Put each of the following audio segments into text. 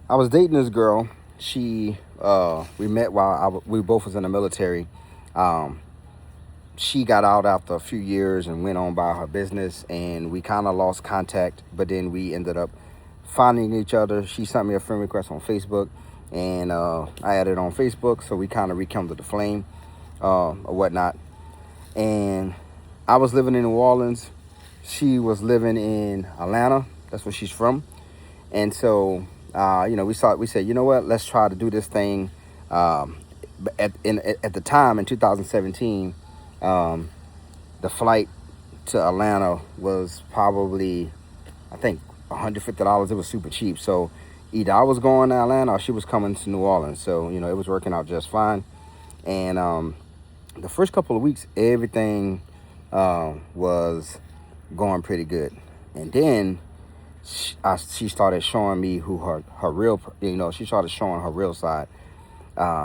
I was dating this girl. We met while we both was in the military. Um, she got out after a few years and went on by her business, and we kind of lost contact. But then we ended up finding each other. She sent me a friend request on Facebook, and I added on Facebook, so we kind of rekindled the flame or whatnot. And I was living in New Orleans. She was living in Atlanta. That's where she's from. And so, we said, you know what, let's try to do this thing. Um, at the time in 2017, um, the flight to Atlanta was probably, I think, $150. It was super cheap. So either I was going to Atlanta or she was coming to New Orleans. So, it was working out just fine. And the first couple of weeks, everything was going pretty good. And then she started showing me who her real, she started showing her real side.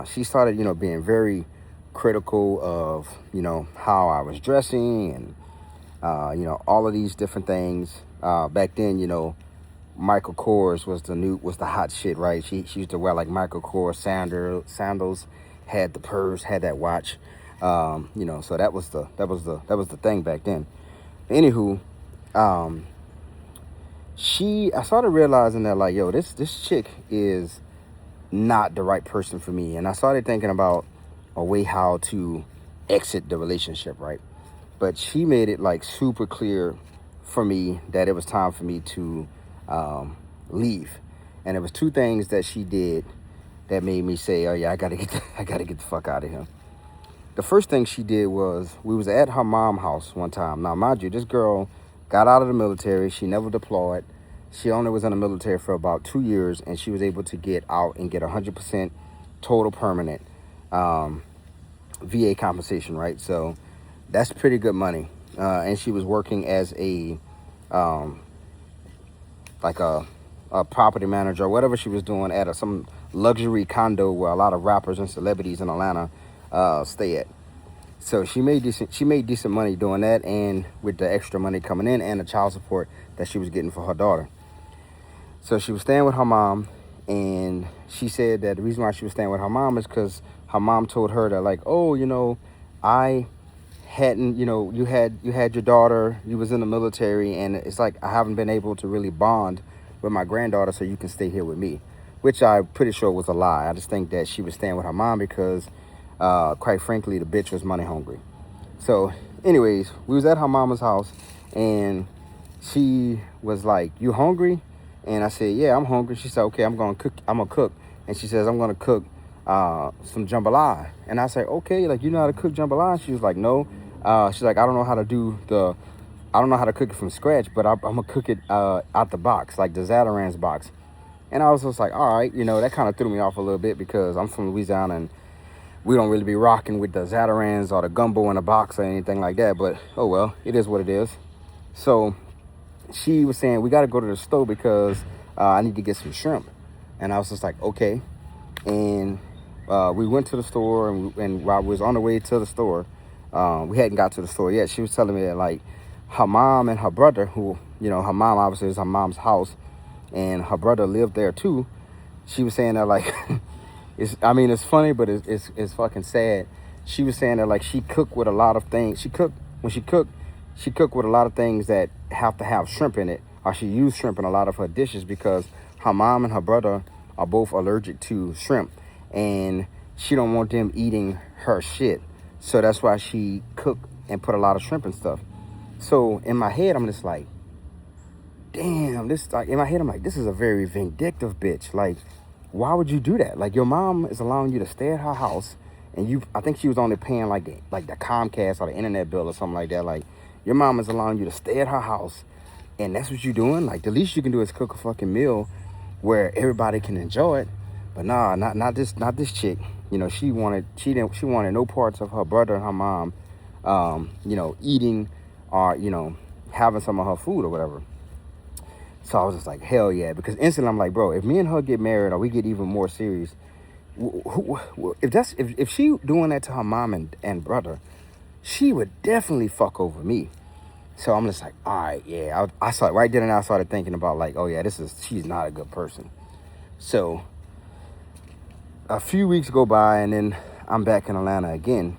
She started, being very critical of, how I was dressing and, all of these different things. Back then, Michael Kors was the hot shit, right? She used to wear like Michael Kors sandals, had the purse, had that watch. So that was the thing back then. Anywho, um, I started realizing that, like, yo, this chick is not the right person for me. And I started thinking about a way how to exit the relationship, right? But she made it like super clear for me that it was time for me to leave. And it was two things that she did that made me say, oh yeah, I gotta get the fuck out of here. The first thing she did was, we was at her mom's house one time. Now, mind you, this girl got out of the military. She never deployed. She only was in the military for about 2 years, and she was able to get out and get 100% total permanent VA compensation, right? So that's pretty good money. And she was working as um, a property manager or whatever she was doing at some luxury condo where a lot of rappers and celebrities in Atlanta stay at. So she made decent money doing that, and with the extra money coming in and the child support that she was getting for her daughter. So she was staying with her mom, and she said that the reason why she was staying with her mom is because her mom told her that, like, oh, I hadn't, you had your daughter, you was in the military, and it's like I haven't been able to really bond with my granddaughter, so you can stay here with me, which I'm pretty sure was a lie. I just think that she was staying with her mom because, quite frankly, the bitch was money hungry. So, anyways, we was at her mama's house, and she was like, "You hungry?" And I said, "Yeah, I'm hungry." She said, "Okay, I'm gonna cook. I'm gonna cook." And she says, "I'm gonna cook some jambalaya." And I said, "Okay, like, you know how to cook jambalaya?" She was like, "No." She's like, I don't know how to cook it from scratch, but I'm gonna cook it out the box, like the Zatarain's box." And I was just like, all right, that kind of threw me off a little bit because I'm from Louisiana and we don't really be rocking with the Zatarain's or the gumbo in a box or anything like that. But oh well, it is what it is. So she was saying, we got to go to the store because I need to get some shrimp. And I was just like, okay. And we went to the store, and while we was on the way to the store, we hadn't got to the store yet. She was telling me that, like, her mom and her brother, who, her mom obviously is her mom's house, and her brother lived there too. She was saying that, like, it's funny, but it's fucking sad. She was saying that, like, she cooked with a lot of things. She cooked with a lot of things that have to have shrimp in it, or she used shrimp in a lot of her dishes because her mom and her brother are both allergic to shrimp, and she don't want them eating her shit. So that's why she cooked and put a lot of shrimp and stuff. So in my head, I'm just like, damn, in my head, I'm like, this is a very vindictive bitch. Like, why would you do that? Like, your mom is allowing you to stay at her house, and I think she was only paying like the Comcast or the internet bill or something like that. Like, your mom is allowing you to stay at her house, and that's what you're doing. Like, the least you can do is cook a fucking meal where everybody can enjoy it. But nah, not this chick. She wanted no parts of her brother and her mom, eating or having some of her food or whatever. So I was just like, hell yeah, because instantly I'm like, bro, if me and her get married or we get even more serious, if she doing that to her mom and brother, she would definitely fuck over me. So I'm just like, all right, yeah. I started right then, and I started thinking about, like, oh yeah, she's not a good person. So a few weeks go by, and then I'm back in Atlanta again,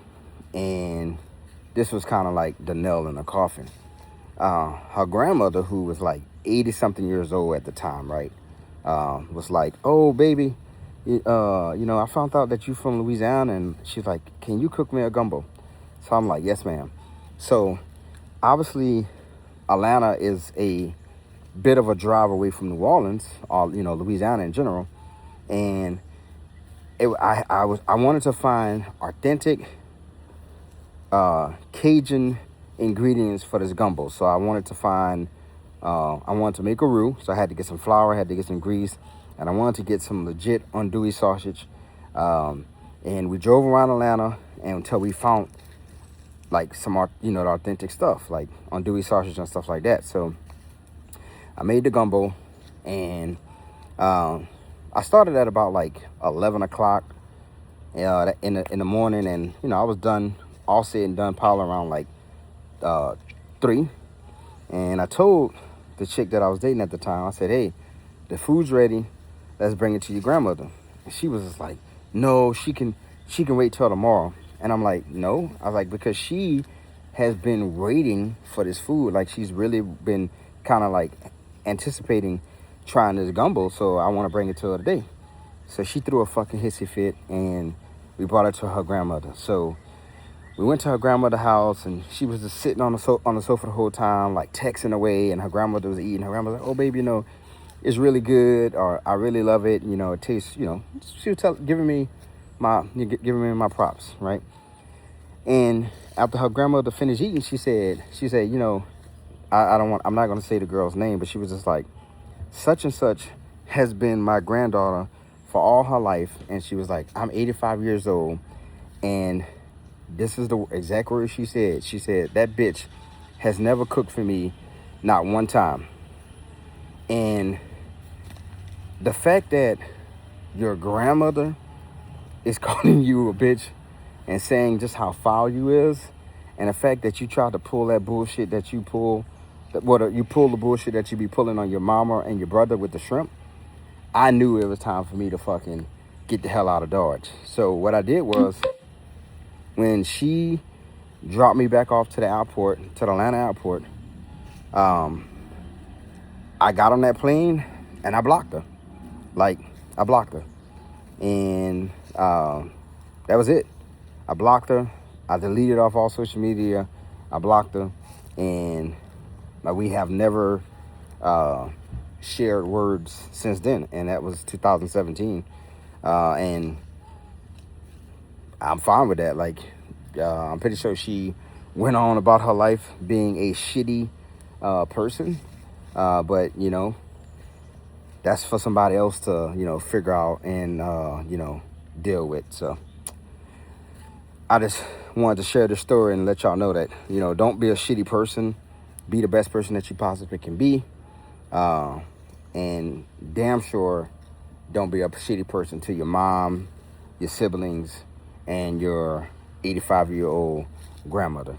and this was kind of like the nail in the coffin. Her grandmother, who was like 80 something years old at the time, right, was like, "Oh, baby, I found out that you're from Louisiana," and she's like, "Can you cook me a gumbo?" So I'm like, "Yes, ma'am." So obviously, Atlanta is a bit of a drive away from New Orleans, or Louisiana in general, and I wanted to find authentic Cajun ingredients for this gumbo. So I wanted to find, I wanted to make a roux. So I had to get some flour, I had to get some grease, and I wanted to get some legit andouille sausage. And we drove around Atlanta until we found like some, the authentic stuff, like andouille sausage and stuff like that. So I made the gumbo, and I started at about like 11 o'clock in the morning, and I was done, all said and done, probably around like 3. And I told the chick that I was dating at the time, I said, "Hey, the food's ready. Let's bring it to your grandmother." And she was just like, "No, she can wait till tomorrow." And I'm like, "No." I was like, because she has been waiting for this food. Like, she's really been kind of like anticipating trying this gumbo, so I want to bring it to her today. So she threw a fucking hissy fit, and we brought her to her grandmother. So we went to her grandmother's house, and she was just sitting on the sofa the whole time, like texting away, and her grandmother was eating. Her grandmother was like, "Oh, baby, it's really good," or "I really love it. It tastes," she was giving me my props, right? And after her grandmother finished eating, she said, I'm not going to say the girl's name, but she was just like, "Such and such has been my granddaughter for all her life." And she was like, "I'm 85 years old, and this is the exact word she said. She said, that bitch has never cooked for me, not one time." And the fact that your grandmother is calling you a bitch and saying just how foul you is, and the fact that you tried to pull that bullshit that you pull, you pull the bullshit that you be pulling on your mama and your brother with the shrimp, I knew it was time for me to fucking get the hell out of Dodge. So what I did was, when she dropped me back off to the airport, to the Atlanta airport, I got on that plane and I blocked her. I blocked her. And that was it. I blocked her. I deleted off all social media. I blocked her. And we have never shared words since then. And that was 2017. And I'm fine with that. I'm pretty sure she went on about her life being a shitty person. But, that's for somebody else to, figure out and, deal with. So I just wanted to share this story and let y'all know that, don't be a shitty person. Be the best person that you possibly can be. And damn sure don't be a shitty person to your mom, your siblings, and your 85-year-old grandmother.